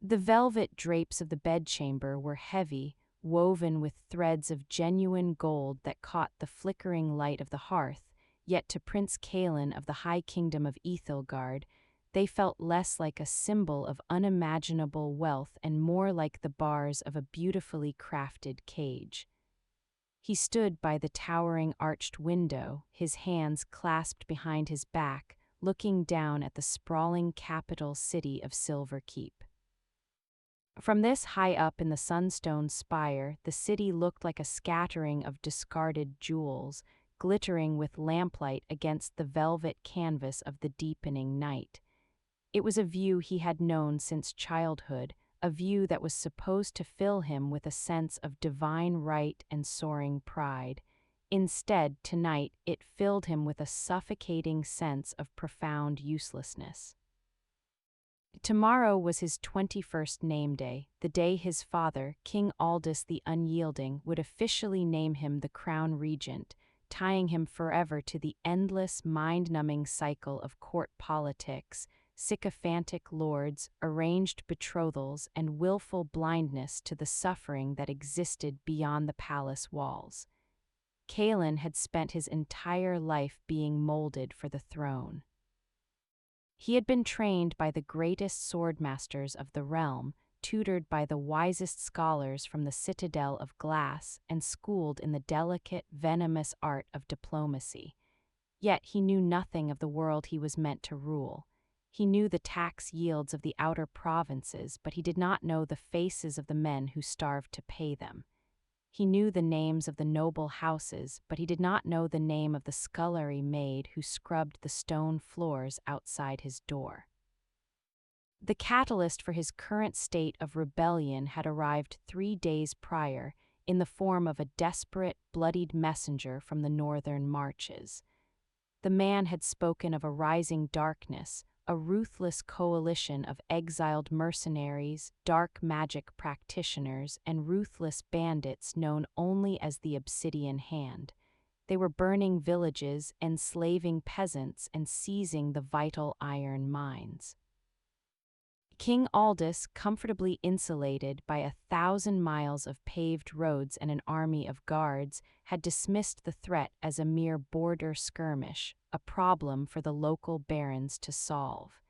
The velvet drapes of the bedchamber were heavy, woven with threads of genuine gold that caught the flickering light of the hearth, yet to Prince Calin of the High Kingdom of Ethelgard, they felt less like a symbol of unimaginable wealth and more like the bars of a beautifully crafted cage. He stood by the towering arched window, his hands clasped behind his back, looking down at the sprawling capital city of Silver Keep. From this high up in the sunstone spire, the city looked like a scattering of discarded jewels, glittering with lamplight against the velvet canvas of the deepening night. It was a view he had known since childhood, a view that was supposed to fill him with a sense of divine right and soaring pride. Instead, tonight, it filled him with a suffocating sense of profound uselessness. Tomorrow was his 21st name day, the day his father, King Aldous the Unyielding, would officially name him the crown regent, tying him forever to the endless, mind-numbing cycle of court politics, sycophantic lords, arranged betrothals, and willful blindness to the suffering that existed beyond the palace walls. Calin had spent his entire life being molded for the throne. He had been trained by the greatest swordmasters of the realm, tutored by the wisest scholars from the Citadel of Glass, and schooled in the delicate, venomous art of diplomacy. Yet he knew nothing of the world he was meant to rule. He knew the tax yields of the outer provinces, but he did not know the faces of the men who starved to pay them. He knew the names of the noble houses, but he did not know the name of the scullery maid who scrubbed the stone floors outside his door. The catalyst for his current state of rebellion had arrived 3 days prior, in the form of a desperate, bloodied messenger from the northern marches. The man had spoken of a rising darkness, a ruthless coalition of exiled mercenaries, dark magic practitioners, and ruthless bandits known only as the Obsidian Hand. They were burning villages, enslaving peasants, and seizing the vital iron mines. King Aldous, comfortably insulated by 1,000 miles of paved roads and an army of guards, had dismissed the threat as a mere border skirmish, a problem for the local barons to solve.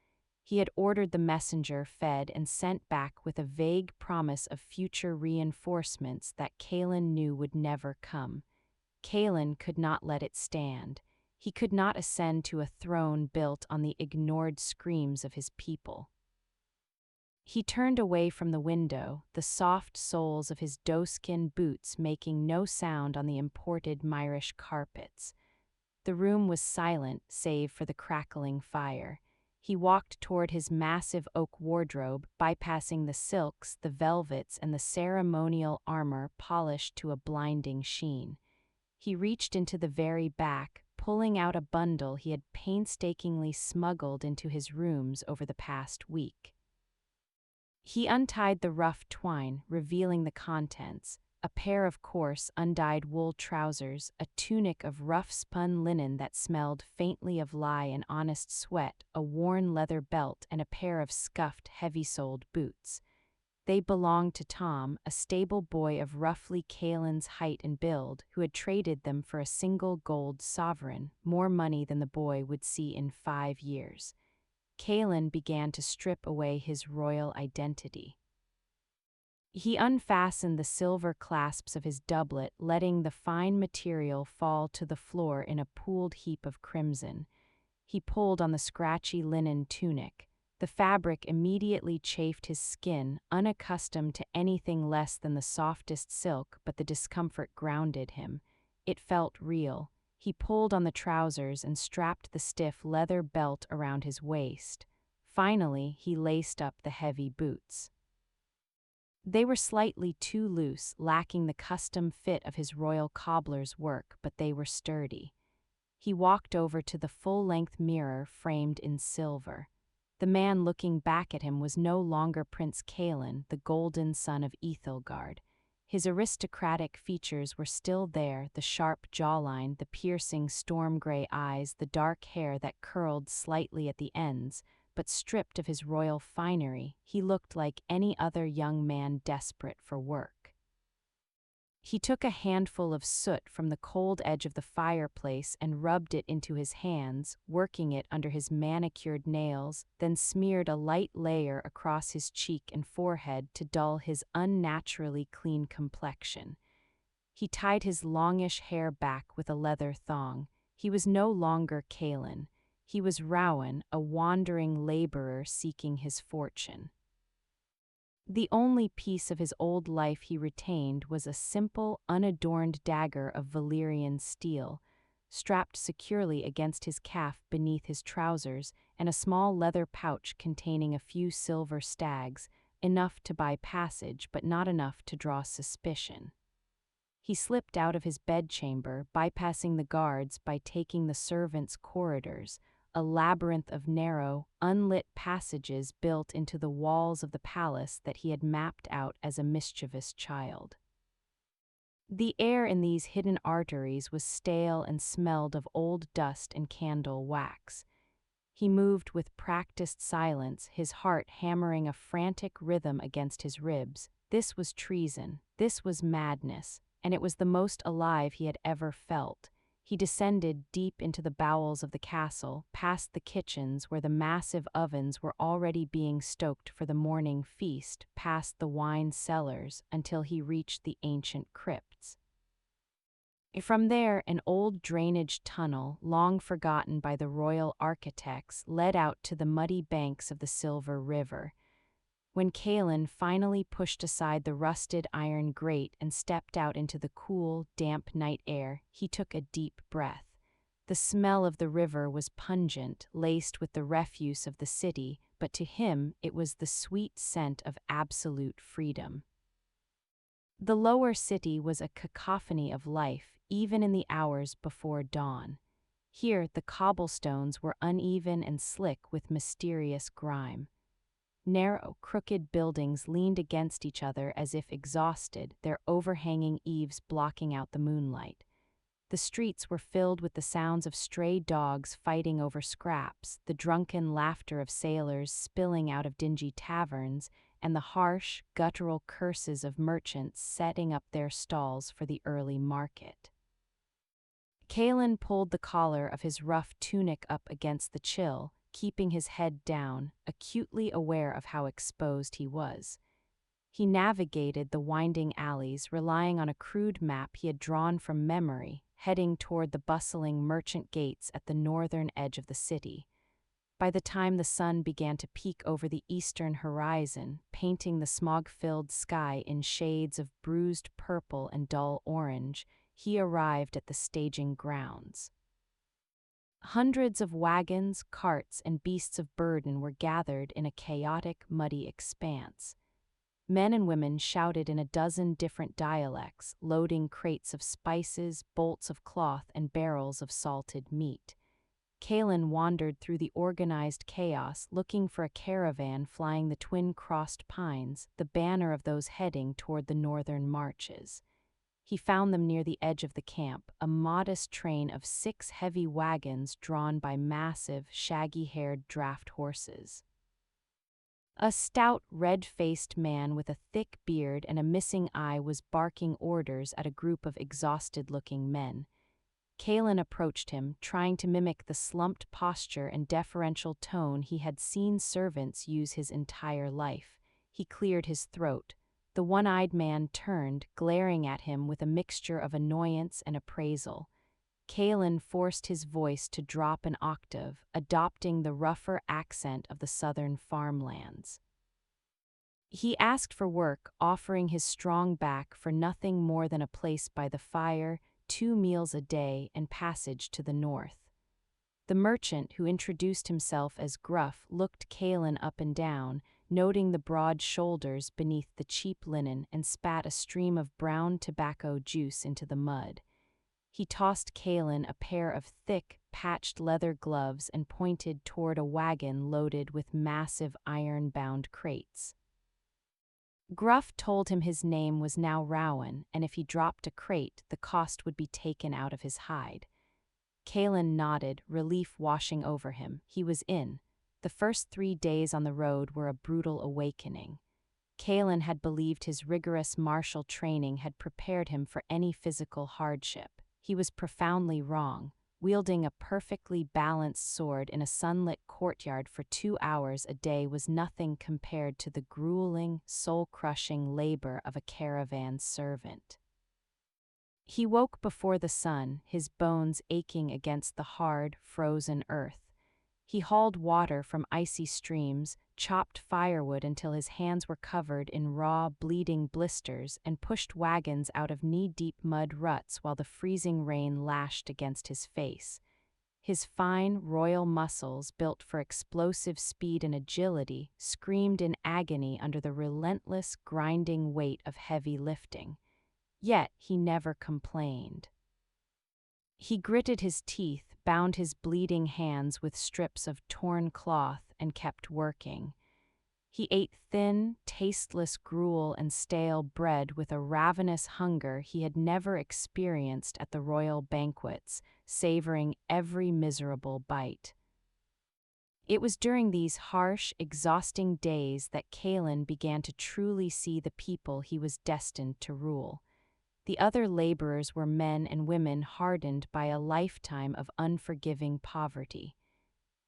He had ordered the messenger fed and sent back with a vague promise of future reinforcements that Calin knew would never come. Calin could not let it stand. He could not ascend to a throne built on the ignored screams of his people. He turned away from the window, the soft soles of his doeskin boots making no sound on the imported Myrish carpets. The room was silent, save for the crackling fire. He walked toward his massive oak wardrobe, bypassing the silks, the velvets, and the ceremonial armor polished to a blinding sheen. He reached into the very back, pulling out a bundle he had painstakingly smuggled into his rooms over the past week. He untied the rough twine, revealing the contents: a pair of coarse, undyed wool trousers, a tunic of rough-spun linen that smelled faintly of lye and honest sweat, a worn leather belt, and a pair of scuffed, heavy-soled boots. They belonged to Tom, a stable boy of roughly Calin's height and build, who had traded them for a single gold sovereign, more money than the boy would see in 5 years. Calin began to strip away his royal identity. He unfastened the silver clasps of his doublet, letting the fine material fall to the floor in a pooled heap of crimson. He pulled on the scratchy linen tunic. The fabric immediately chafed his skin, unaccustomed to anything less than the softest silk, but the discomfort grounded him. It felt real. He pulled on the trousers and strapped the stiff leather belt around his waist. Finally, he laced up the heavy boots. They were slightly too loose, lacking the custom fit of his royal cobbler's work, but they were sturdy. He walked over to the full-length mirror framed in silver. The man looking back at him was no longer Prince Calin, the golden son of Ethelgard. His aristocratic features were still there, the sharp jawline, the piercing storm-gray eyes, the dark hair that curled slightly at the ends, but stripped of his royal finery, he looked like any other young man desperate for work. He took a handful of soot from the cold edge of the fireplace and rubbed it into his hands, working it under his manicured nails, then smeared a light layer across his cheek and forehead to dull his unnaturally clean complexion. He tied his longish hair back with a leather thong. He was no longer Kalen. He was Rowan, a wandering laborer seeking his fortune. The only piece of his old life he retained was a simple, unadorned dagger of Valyrian steel, strapped securely against his calf beneath his trousers, and a small leather pouch containing a few silver stags, enough to buy passage but not enough to draw suspicion. He slipped out of his bedchamber, bypassing the guards by taking the servants' corridors, a labyrinth of narrow, unlit passages built into the walls of the palace that he had mapped out as a mischievous child. The air in these hidden arteries was stale and smelled of old dust and candle wax. He moved with practiced silence, his heart hammering a frantic rhythm against his ribs. This was treason, this was madness, and it was the most alive he had ever felt. He descended deep into the bowels of the castle, past the kitchens where the massive ovens were already being stoked for the morning feast, past the wine cellars, until he reached the ancient crypts. From there, an old drainage tunnel, long forgotten by the royal architects, led out to the muddy banks of the Silver River. When Kalen finally pushed aside the rusted iron grate and stepped out into the cool, damp night air, he took a deep breath. The smell of the river was pungent, laced with the refuse of the city, but to him it was the sweet scent of absolute freedom. The lower city was a cacophony of life, even in the hours before dawn. Here, the cobblestones were uneven and slick with mysterious grime. Narrow, crooked buildings leaned against each other as if exhausted, their overhanging eaves blocking out the moonlight. The streets were filled with the sounds of stray dogs fighting over scraps, the drunken laughter of sailors spilling out of dingy taverns, and the harsh, guttural curses of merchants setting up their stalls for the early market. Kalen pulled the collar of his rough tunic up against the chill, keeping his head down, acutely aware of how exposed he was. He navigated the winding alleys, relying on a crude map he had drawn from memory, heading toward the bustling merchant gates at the northern edge of the city. By the time the sun began to peek over the eastern horizon, painting the smog-filled sky in shades of bruised purple and dull orange, he arrived at the staging grounds. Hundreds of wagons, carts, and beasts of burden were gathered in a chaotic, muddy expanse. Men and women shouted in a dozen different dialects, loading crates of spices, bolts of cloth, and barrels of salted meat. Kalen wandered through the organized chaos, looking for a caravan flying the twin-crossed pines, the banner of those heading toward the northern marches. He found them near the edge of the camp, a modest train of 6 heavy wagons drawn by massive, shaggy-haired draft horses. A stout, red-faced man with a thick beard and a missing eye was barking orders at a group of exhausted-looking men. Kalen approached him, trying to mimic the slumped posture and deferential tone he had seen servants use his entire life. He cleared his throat. The one-eyed man turned, glaring at him with a mixture of annoyance and appraisal. Kalen forced his voice to drop an octave, adopting the rougher accent of the southern farmlands. He asked for work, offering his strong back for nothing more than a place by the fire, 2 meals a day, and passage to the north. The merchant, who introduced himself as Gruff, looked Kalen up and down, noting the broad shoulders beneath the cheap linen, and spat a stream of brown tobacco juice into the mud. He tossed Kalen a pair of thick, patched leather gloves and pointed toward a wagon loaded with massive iron-bound crates. Gruff told him his name was now Rowan, and if he dropped a crate, the cost would be taken out of his hide. Kalen nodded, relief washing over him. He was in. The first 3 days on the road were a brutal awakening. Kalen had believed his rigorous martial training had prepared him for any physical hardship. He was profoundly wrong. Wielding a perfectly balanced sword in a sunlit courtyard for 2 hours a day was nothing compared to the grueling, soul-crushing labor of a caravan servant. He woke before the sun, his bones aching against the hard, frozen earth. He hauled water from icy streams, chopped firewood until his hands were covered in raw, bleeding blisters, and pushed wagons out of knee-deep mud ruts while the freezing rain lashed against his face. His fine, royal muscles, built for explosive speed and agility, screamed in agony under the relentless, grinding weight of heavy lifting. Yet he never complained. He gritted his teeth, bound his bleeding hands with strips of torn cloth, and kept working. He ate thin, tasteless gruel and stale bread with a ravenous hunger he had never experienced at the royal banquets, savoring every miserable bite. It was during these harsh, exhausting days that Kalen began to truly see the people he was destined to rule. The other laborers were men and women hardened by a lifetime of unforgiving poverty.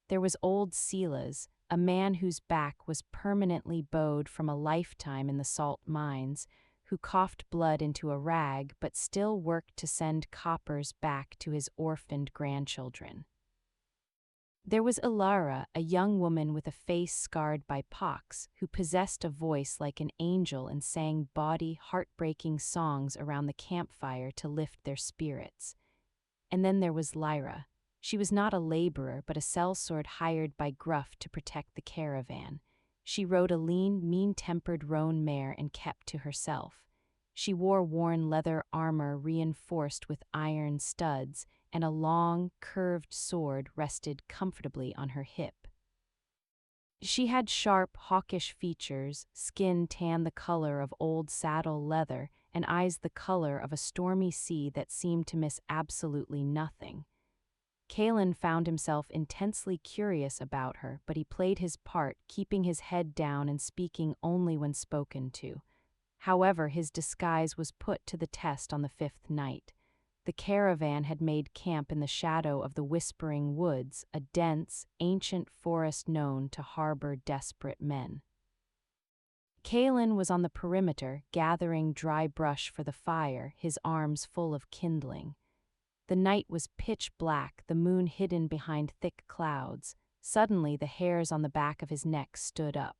There was old Silas, a man whose back was permanently bowed from a lifetime in the salt mines, who coughed blood into a rag but still worked to send coppers back to his orphaned grandchildren. There was Ilara, a young woman with a face scarred by pox, who possessed a voice like an angel and sang bawdy, heartbreaking songs around the campfire to lift their spirits. And then there was Lyra. She was not a laborer, but a sellsword hired by Gruff to protect the caravan. She rode a lean, mean-tempered roan mare and kept to herself. She wore worn leather armor reinforced with iron studs, and a long, curved sword rested comfortably on her hip. She had sharp, hawkish features, skin tan the color of old saddle leather, and eyes the color of a stormy sea that seemed to miss absolutely nothing. Kalen found himself intensely curious about her, but he played his part, keeping his head down and speaking only when spoken to. However, his disguise was put to the test on the 5th night. The caravan had made camp in the shadow of the Whispering Woods, a dense, ancient forest known to harbor desperate men. Kalen was on the perimeter, gathering dry brush for the fire, his arms full of kindling. The night was pitch black, the moon hidden behind thick clouds. Suddenly, the hairs on the back of his neck stood up.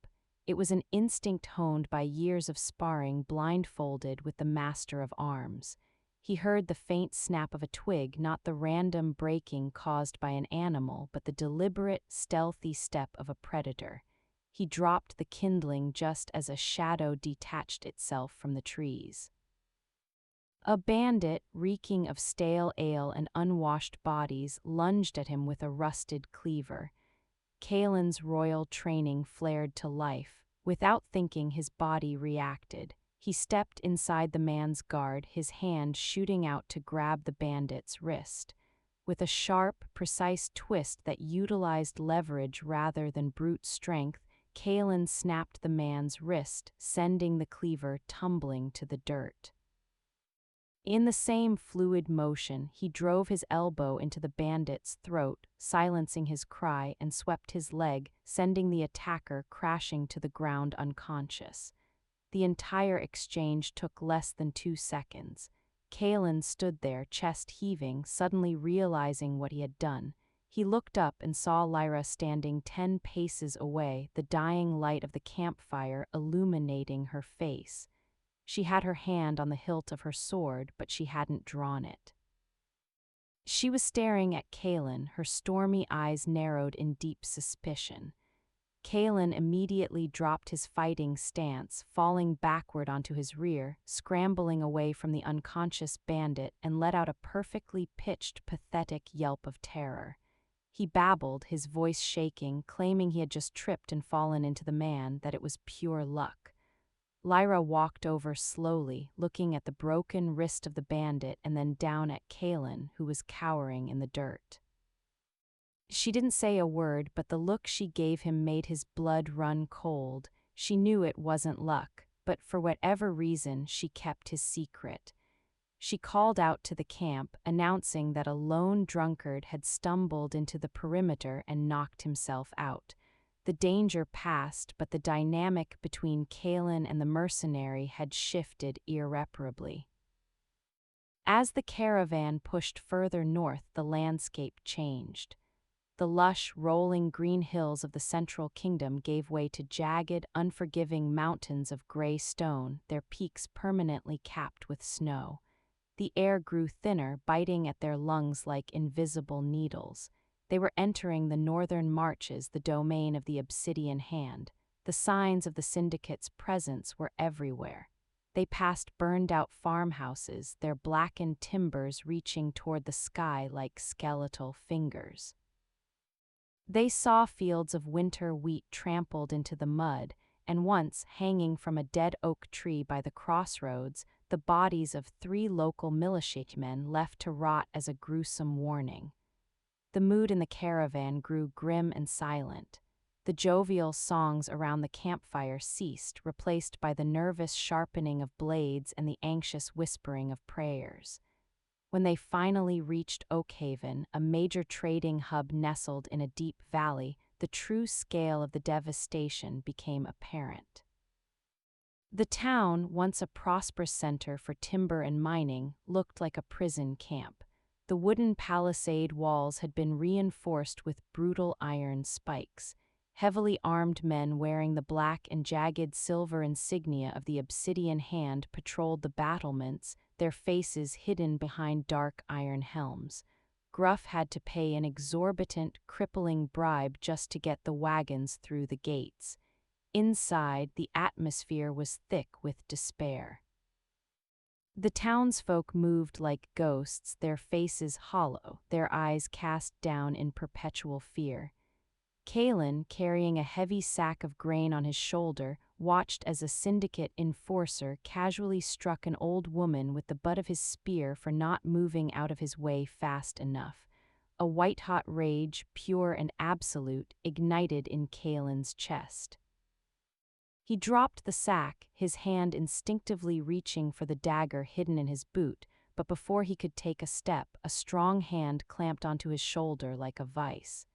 It was an instinct honed by years of sparring blindfolded with the master of arms. He heard the faint snap of a twig, not the random breaking caused by an animal, but the deliberate, stealthy step of a predator. He dropped the kindling just as a shadow detached itself from the trees. A bandit, reeking of stale ale and unwashed bodies, lunged at him with a rusted cleaver. Kalen's royal training flared to life. Without thinking, his body reacted. He stepped inside the man's guard, his hand shooting out to grab the bandit's wrist. With a sharp, precise twist that utilized leverage rather than brute strength, Kalen snapped the man's wrist, sending the cleaver tumbling to the dirt. In the same fluid motion, he drove his elbow into the bandit's throat, silencing his cry, and swept his leg, sending the attacker crashing to the ground unconscious. The entire exchange took less than 2 seconds. Kalen stood there, chest heaving, suddenly realizing what he had done. He looked up and saw Lyra standing 10 paces away, the dying light of the campfire illuminating her face. She had her hand on the hilt of her sword, but she hadn't drawn it. She was staring at Kalen, her stormy eyes narrowed in deep suspicion. Kalen immediately dropped his fighting stance, falling backward onto his rear, scrambling away from the unconscious bandit, and let out a perfectly pitched, pathetic yelp of terror. He babbled, his voice shaking, claiming he had just tripped and fallen into the man, that it was pure luck. Lyra walked over slowly, looking at the broken wrist of the bandit and then down at Kalen, who was cowering in the dirt. She didn't say a word, but the look she gave him made his blood run cold. She knew it wasn't luck, but for whatever reason she kept his secret. She called out to the camp, announcing that a lone drunkard had stumbled into the perimeter and knocked himself out. The danger passed, but the dynamic between Kalen and the mercenary had shifted irreparably. As the caravan pushed further north, the landscape changed. The lush, rolling green hills of the central kingdom gave way to jagged, unforgiving mountains of gray stone, their peaks permanently capped with snow. The air grew thinner, biting at their lungs like invisible needles. They were entering the northern marches, the domain of the Obsidian Hand. The signs of the syndicate's presence were everywhere. They passed burned-out farmhouses, their blackened timbers reaching toward the sky like skeletal fingers. They saw fields of winter wheat trampled into the mud, and once, hanging from a dead oak tree by the crossroads, the bodies of 3 local militiamen left to rot as a gruesome warning. The mood in the caravan grew grim and silent. The jovial songs around the campfire ceased, replaced by the nervous sharpening of blades and the anxious whispering of prayers. When they finally reached Oakhaven, a major trading hub nestled in a deep valley, the true scale of the devastation became apparent. The town, once a prosperous center for timber and mining, looked like a prison camp. The wooden palisade walls had been reinforced with brutal iron spikes. Heavily armed men wearing the black and jagged silver insignia of the Obsidian Hand patrolled the battlements, their faces hidden behind dark iron helms. Gruff had to pay an exorbitant, crippling bribe just to get the wagons through the gates. Inside, the atmosphere was thick with despair. The townsfolk moved like ghosts, their faces hollow, their eyes cast down in perpetual fear. Kalen, carrying a heavy sack of grain on his shoulder, watched as a syndicate enforcer casually struck an old woman with the butt of his spear for not moving out of his way fast enough. A white-hot rage, pure and absolute, ignited in Kalen's chest. He dropped the sack, his hand instinctively reaching for the dagger hidden in his boot, but before he could take a step, a strong hand clamped onto his shoulder like a vice.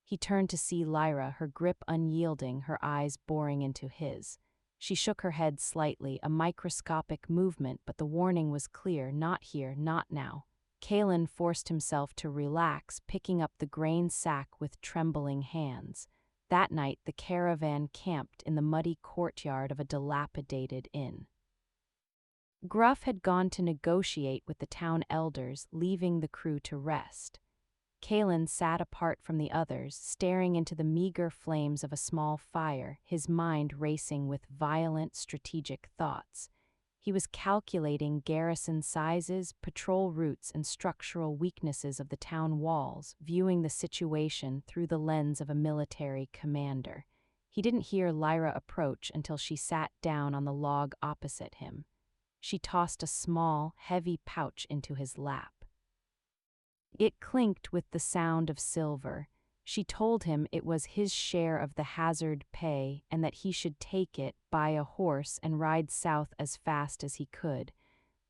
He turned to see Lyra, her grip unyielding, her eyes boring into his. She shook her head slightly, a microscopic movement, but the warning was clear: not here, not now. Kalen forced himself to relax, picking up the grain sack with trembling hands. That night, the caravan camped in the muddy courtyard of a dilapidated inn. Gruff had gone to negotiate with the town elders, leaving the crew to rest. Kalen sat apart from the others, staring into the meager flames of a small fire, his mind racing with violent, strategic thoughts. He was calculating garrison sizes, patrol routes, and structural weaknesses of the town walls, viewing the situation through the lens of a military commander. He didn't hear Lyra approach until she sat down on the log opposite him. She tossed a small, heavy pouch into his lap. It clinked with the sound of silver. She told him it was his share of the hazard pay and that he should take it, buy a horse, and ride south as fast as he could.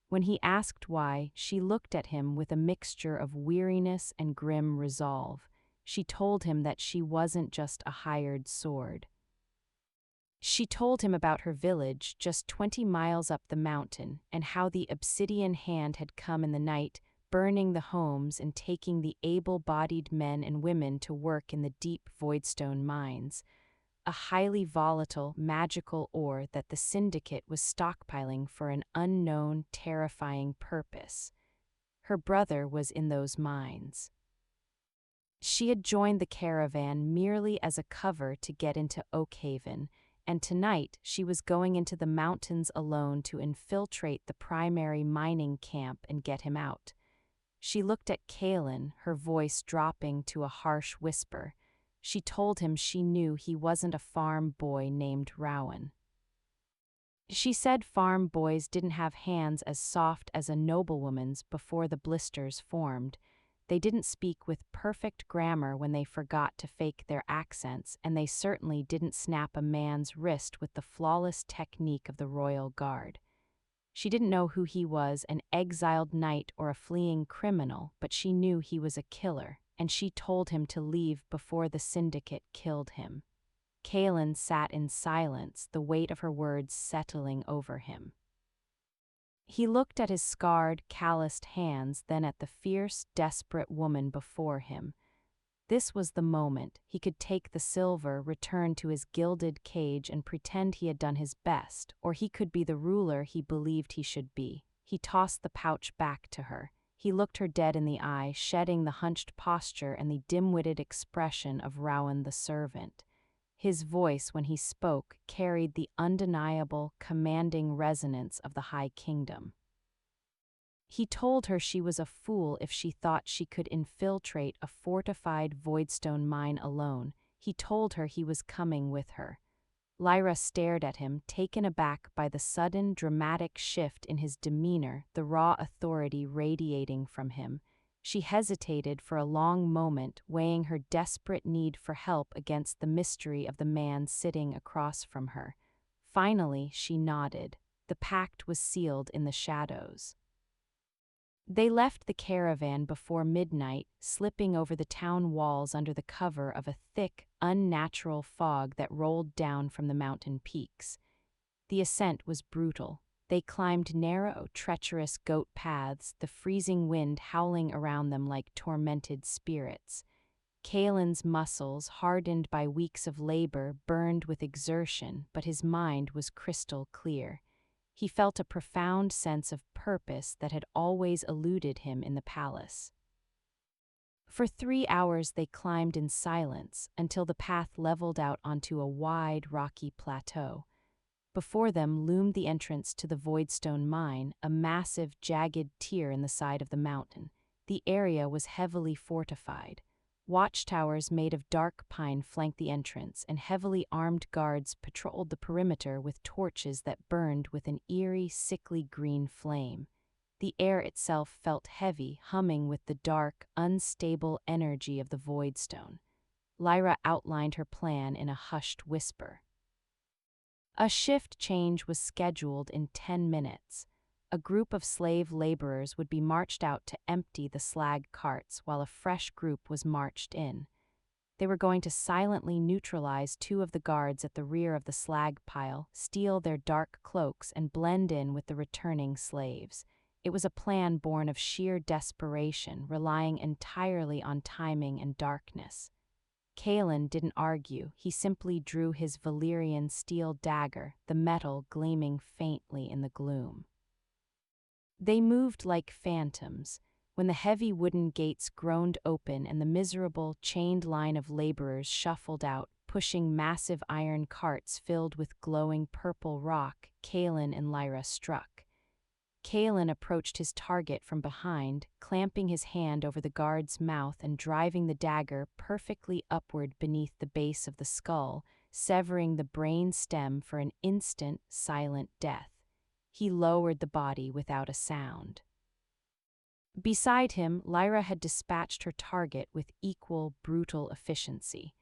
When he asked why, she looked at him with a mixture of weariness and grim resolve. She told him that she wasn't just a hired sword. She told him about her village, just 20 miles up the mountain, and how the Obsidian Hand had come in the night, burning the homes and taking the able-bodied men and women to work in the deep voidstone mines, a highly volatile, magical ore that the syndicate was stockpiling for an unknown, terrifying purpose. Her brother was in those mines. She had joined the caravan merely as a cover to get into Oakhaven, and tonight she was going into the mountains alone to infiltrate the primary mining camp and get him out. She looked at Kalen, her voice dropping to a harsh whisper. She told him she knew he wasn't a farm boy named Rowan. She said farm boys didn't have hands as soft as a noblewoman's before the blisters formed. They didn't speak with perfect grammar when they forgot to fake their accents, and they certainly didn't snap a man's wrist with the flawless technique of the royal guard. She didn't know who he was, an exiled knight or a fleeing criminal, but she knew he was a killer, and she told him to leave before the syndicate killed him. Kalen sat in silence, the weight of her words settling over him. He looked at his scarred, calloused hands, then at the fierce, desperate woman before him. This was the moment. He could take the silver, return to his gilded cage, and pretend he had done his best, or he could be the ruler he believed he should be. He tossed the pouch back to her. He looked her dead in the eye, shedding the hunched posture and the dim-witted expression of Rowan the servant. His voice, when he spoke, carried the undeniable, commanding resonance of the High Kingdom. He told her she was a fool if she thought she could infiltrate a fortified voidstone mine alone. He told her he was coming with her. Lyra stared at him, taken aback by the sudden, dramatic shift in his demeanor, the raw authority radiating from him. She hesitated for a long moment, weighing her desperate need for help against the mystery of the man sitting across from her. Finally, she nodded. The pact was sealed in the shadows. They left the caravan before midnight, slipping over the town walls under the cover of a thick, unnatural fog that rolled down from the mountain peaks. The ascent was brutal. They climbed narrow, treacherous goat paths, the freezing wind howling around them like tormented spirits. Kalen's muscles, hardened by weeks of labor, burned with exertion, but his mind was crystal clear. He felt a profound sense of purpose that had always eluded him in the palace. For 3 hours they climbed in silence until the path leveled out onto a wide, rocky plateau. Before them loomed the entrance to the Voidstone mine, a massive, jagged tier in the side of the mountain. The area was heavily fortified. Watchtowers made of dark pine flanked the entrance, and heavily armed guards patrolled the perimeter with torches that burned with an eerie, sickly green flame. The air itself felt heavy, humming with the dark, unstable energy of the Voidstone. Lyra outlined her plan in a hushed whisper. A shift change was scheduled in 10 minutes. A group of slave laborers would be marched out to empty the slag carts while a fresh group was marched in. They were going to silently neutralize 2 of the guards at the rear of the slag pile, steal their dark cloaks, and blend in with the returning slaves. It was a plan born of sheer desperation, relying entirely on timing and darkness. Kalen didn't argue. He simply drew his Valyrian steel dagger, the metal gleaming faintly in the gloom. They moved like phantoms. When the heavy wooden gates groaned open and the miserable, chained line of laborers shuffled out, pushing massive iron carts filled with glowing purple rock, Kalen and Lyra struck. Kalen approached his target from behind, clamping his hand over the guard's mouth and driving the dagger perfectly upward beneath the base of the skull, severing the brain stem for an instant, silent death. He lowered the body without a sound. Beside him, Lyra had dispatched her target with equal, brutal efficiency.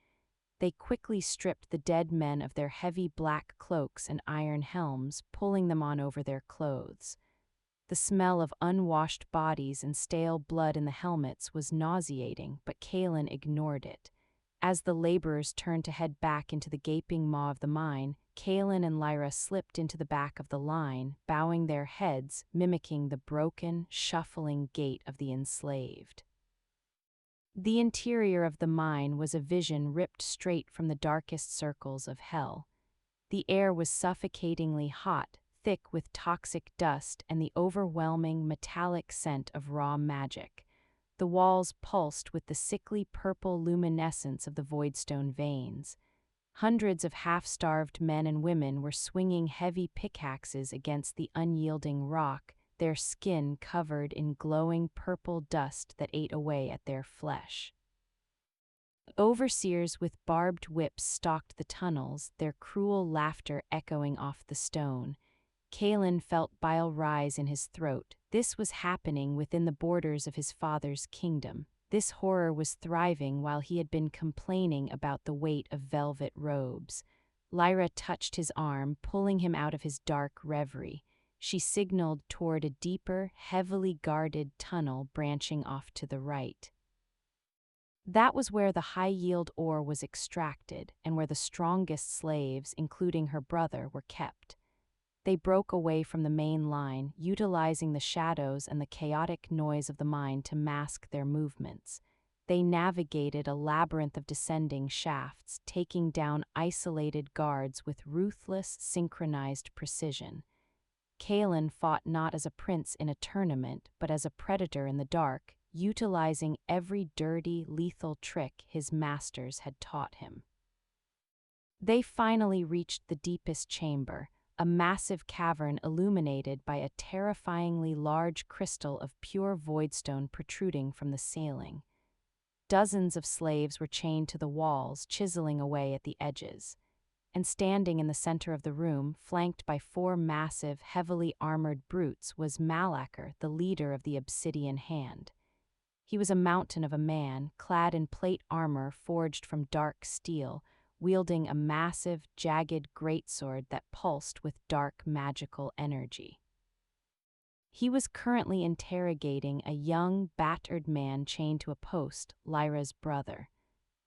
They quickly stripped the dead men of their heavy black cloaks and iron helms, pulling them on over their clothes. The smell of unwashed bodies and stale blood in the helmets was nauseating, but Kalen ignored it. As the laborers turned to head back into the gaping maw of the mine, Kalen and Lyra slipped into the back of the line, bowing their heads, mimicking the broken, shuffling gait of the enslaved. The interior of the mine was a vision ripped straight from the darkest circles of hell. The air was suffocatingly hot, thick with toxic dust and the overwhelming metallic scent of raw magic. The walls pulsed with the sickly purple luminescence of the Voidstone veins. Hundreds of half-starved men and women were swinging heavy pickaxes against the unyielding rock, their skin covered in glowing purple dust that ate away at their flesh. Overseers with barbed whips stalked the tunnels, their cruel laughter echoing off the stone. Kaelin felt bile rise in his throat. This was happening within the borders of his father's kingdom. This horror was thriving while he had been complaining about the weight of velvet robes. Lyra touched his arm, pulling him out of his dark reverie. She signaled toward a deeper, heavily guarded tunnel branching off to the right. That was where the high-yield ore was extracted and where the strongest slaves, including her brother, were kept. They broke away from the main line, utilizing the shadows and the chaotic noise of the mine to mask their movements. They navigated a labyrinth of descending shafts, taking down isolated guards with ruthless, synchronized precision. Kaelin fought not as a prince in a tournament, but as a predator in the dark, utilizing every dirty, lethal trick his masters had taught him. They finally reached the deepest chamber, a massive cavern illuminated by a terrifyingly large crystal of pure voidstone protruding from the ceiling. Dozens of slaves were chained to the walls, chiseling away at the edges. And standing in the center of the room, flanked by 4 massive, heavily armored brutes, was Malacher, the leader of the Obsidian Hand. He was a mountain of a man, clad in plate armor forged from dark steel, wielding a massive, jagged greatsword that pulsed with dark magical energy. He was currently interrogating a young, battered man chained to a post, Lyra's brother.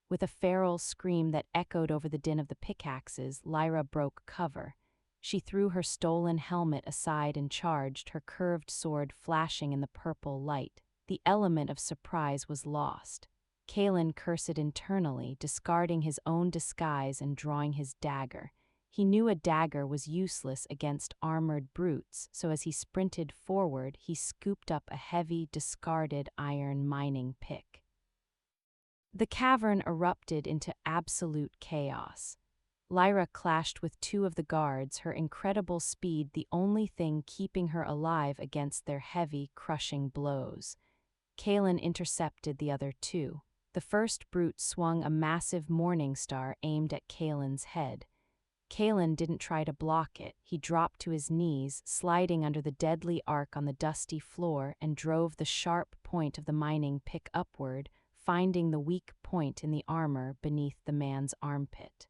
With a feral scream that echoed over the din of the pickaxes, Lyra broke cover. She threw her stolen helmet aside and charged, her curved sword flashing in the purple light. The element of surprise was lost. Kaelin cursed internally, discarding his own disguise and drawing his dagger. He knew a dagger was useless against armored brutes, so as he sprinted forward, he scooped up a heavy, discarded iron mining pick. The cavern erupted into absolute chaos. Lyra clashed with 2 of the guards, her incredible speed the only thing keeping her alive against their heavy, crushing blows. Kaelin intercepted the other 2. The first brute swung a massive morning star aimed at Kaelin's head. Kaelin didn't try to block it. He dropped to his knees, sliding under the deadly arc on the dusty floor, and drove the sharp point of the mining pick upward, finding the weak point in the armor beneath the man's armpit.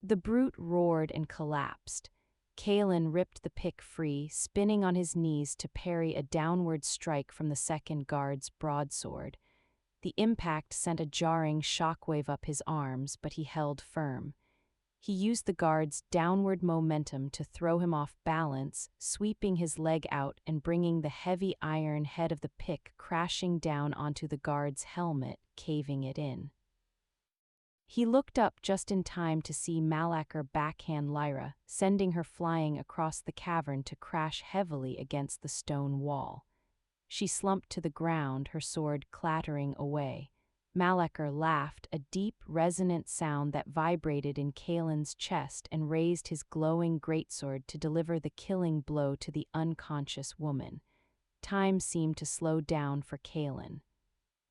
The brute roared and collapsed. Kaelin ripped the pick free, spinning on his knees to parry a downward strike from the second guard's broadsword. The impact sent a jarring shockwave up his arms, but he held firm. He used the guard's downward momentum to throw him off balance, sweeping his leg out and bringing the heavy iron head of the pick crashing down onto the guard's helmet, caving it in. He looked up just in time to see Malacher backhand Lyra, sending her flying across the cavern to crash heavily against the stone wall. She slumped to the ground, her sword clattering away. Malacher laughed, a deep, resonant sound that vibrated in Kaelin's chest, and raised his glowing greatsword to deliver the killing blow to the unconscious woman. Time seemed to slow down for Kaelin.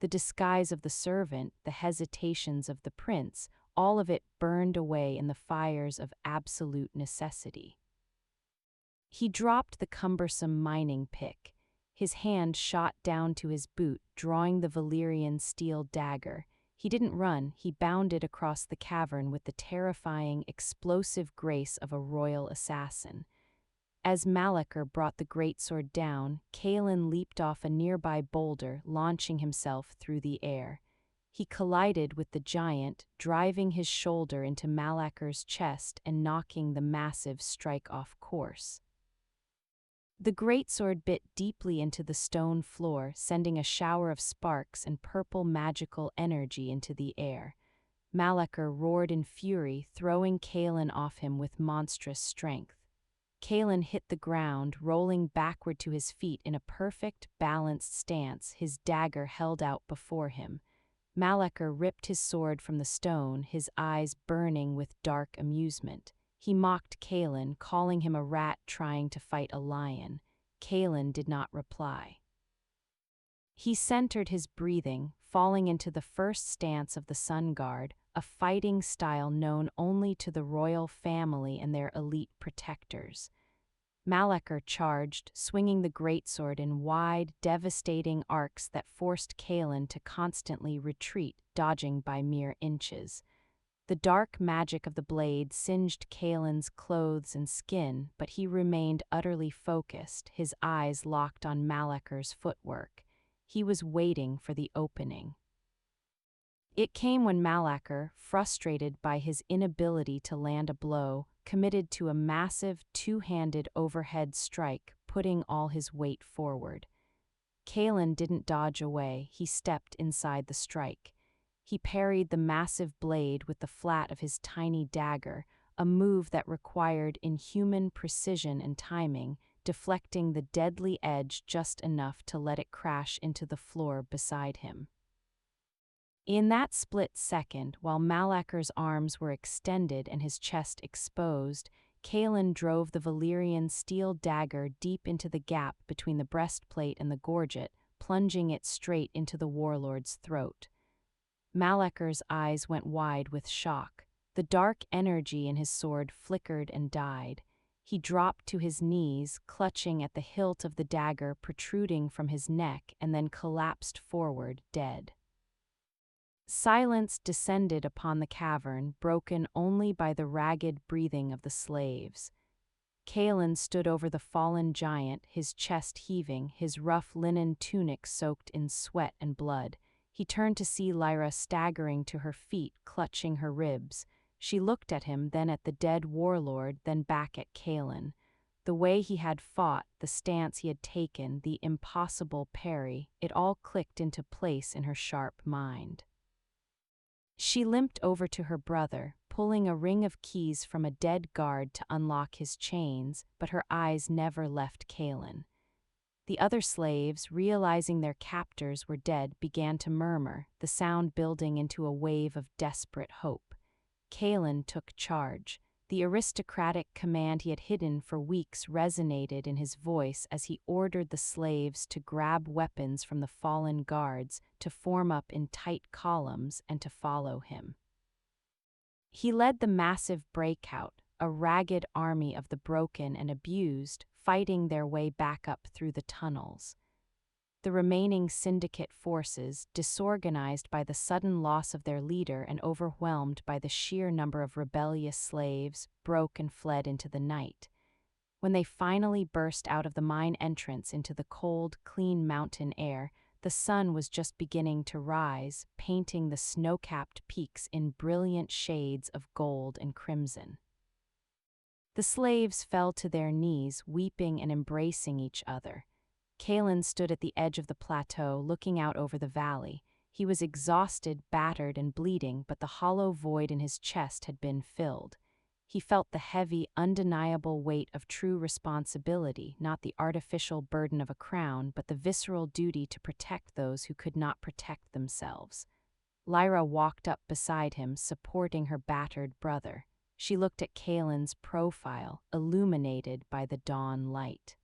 The disguise of the servant, the hesitations of the prince, all of it burned away in the fires of absolute necessity. He dropped the cumbersome mining pick. His hand shot down to his boot, drawing the Valyrian steel dagger. He didn't run, he bounded across the cavern with the terrifying, explosive grace of a royal assassin. As Malacher brought the greatsword down, Kaelin leaped off a nearby boulder, launching himself through the air. He collided with the giant, driving his shoulder into Malacher's chest and knocking the massive strike off course. The greatsword bit deeply into the stone floor, sending a shower of sparks and purple magical energy into the air. Malacher roared in fury, throwing Kaelin off him with monstrous strength. Kaelin hit the ground, rolling backward to his feet in a perfect, balanced stance, his dagger held out before him. Malacher ripped his sword from the stone, his eyes burning with dark amusement. He mocked Kaelin, calling him a rat trying to fight a lion. Kaelin did not reply. He centered his breathing, falling into the first stance of the Sun Guard, a fighting style known only to the royal family and their elite protectors. Malekar charged, swinging the greatsword in wide, devastating arcs that forced Kalen to constantly retreat, dodging by mere inches. The dark magic of the blade singed Kalen's clothes and skin, but he remained utterly focused, his eyes locked on Malekar's footwork. He was waiting for the opening. It came when Malakar, frustrated by his inability to land a blow, committed to a massive two-handed overhead strike, putting all his weight forward. Kalen didn't dodge away, he stepped inside the strike. He parried the massive blade with the flat of his tiny dagger, a move that required inhuman precision and timing, deflecting the deadly edge just enough to let it crash into the floor beside him. In that split second, while Malakar's arms were extended and his chest exposed, Kalen drove the Valyrian steel dagger deep into the gap between the breastplate and the gorget, plunging it straight into the warlord's throat. Malakar's eyes went wide with shock. The dark energy in his sword flickered and died. He dropped to his knees, clutching at the hilt of the dagger protruding from his neck, and then collapsed forward, dead. Silence descended upon the cavern, broken only by the ragged breathing of the slaves. Kalen stood over the fallen giant, his chest heaving, his rough linen tunic soaked in sweat and blood. He turned to see Lyra staggering to her feet, clutching her ribs. She looked at him, then at the dead warlord, then back at Kalen. The way he had fought, the stance he had taken, the impossible parry, it all clicked into place in her sharp mind. She limped over to her brother, pulling a ring of keys from a dead guard to unlock his chains, but her eyes never left Kalen. The other slaves, realizing their captors were dead, began to murmur, the sound building into a wave of desperate hope. Kalen took charge. The aristocratic command he had hidden for weeks resonated in his voice as he ordered the slaves to grab weapons from the fallen guards, to form up in tight columns, and to follow him. He led the massive breakout, a ragged army of the broken and abused, fighting their way back up through the tunnels. The remaining syndicate forces, disorganized by the sudden loss of their leader and overwhelmed by the sheer number of rebellious slaves, broke and fled into the night. When they finally burst out of the mine entrance into the cold, clean mountain air, the sun was just beginning to rise, painting the snow-capped peaks in brilliant shades of gold and crimson. The slaves fell to their knees, weeping and embracing each other. Kalen stood at the edge of the plateau, looking out over the valley. He was exhausted, battered, and bleeding, but the hollow void in his chest had been filled. He felt the heavy, undeniable weight of true responsibility, not the artificial burden of a crown, but the visceral duty to protect those who could not protect themselves. Lyra walked up beside him, supporting her battered brother. She looked at Kalen's profile, illuminated by the dawn light.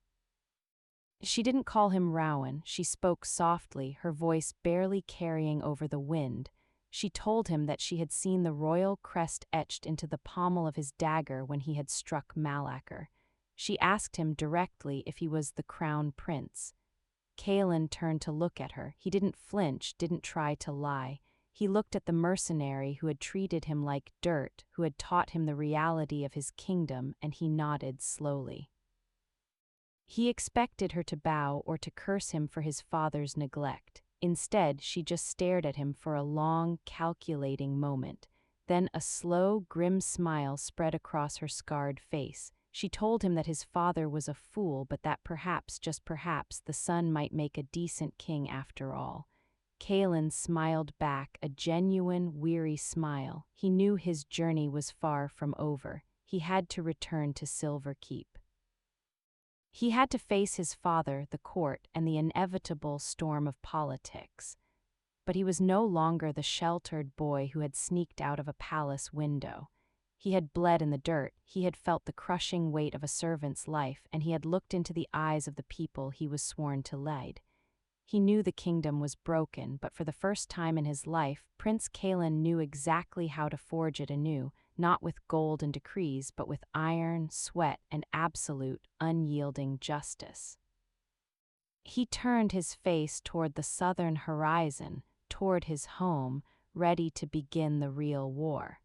She didn't call him Rowan. She spoke softly, her voice barely carrying over the wind. She told him that she had seen the royal crest etched into the pommel of his dagger when he had struck Malakar. She asked him directly if he was the crown prince. Kalen turned to look at her. He didn't flinch, didn't try to lie. He looked at the mercenary who had treated him like dirt, who had taught him the reality of his kingdom, and he nodded slowly. He expected her to bow or to curse him for his father's neglect. Instead, she just stared at him for a long, calculating moment. Then a slow, grim smile spread across her scarred face. She told him that his father was a fool, but that perhaps, just perhaps, the son might make a decent king after all. Kalen smiled back, a genuine, weary smile. He knew his journey was far from over. He had to return to Silver Keep. He had to face his father, the court, and the inevitable storm of politics. But he was no longer the sheltered boy who had sneaked out of a palace window. He had bled in the dirt, he had felt the crushing weight of a servant's life, and he had looked into the eyes of the people he was sworn to lead. He knew the kingdom was broken, but for the first time in his life, Prince Kalen knew exactly how to forge it anew, not with gold and decrees, but with iron, sweat, and absolute, unyielding justice. He turned his face toward the southern horizon, toward his home, ready to begin the real war.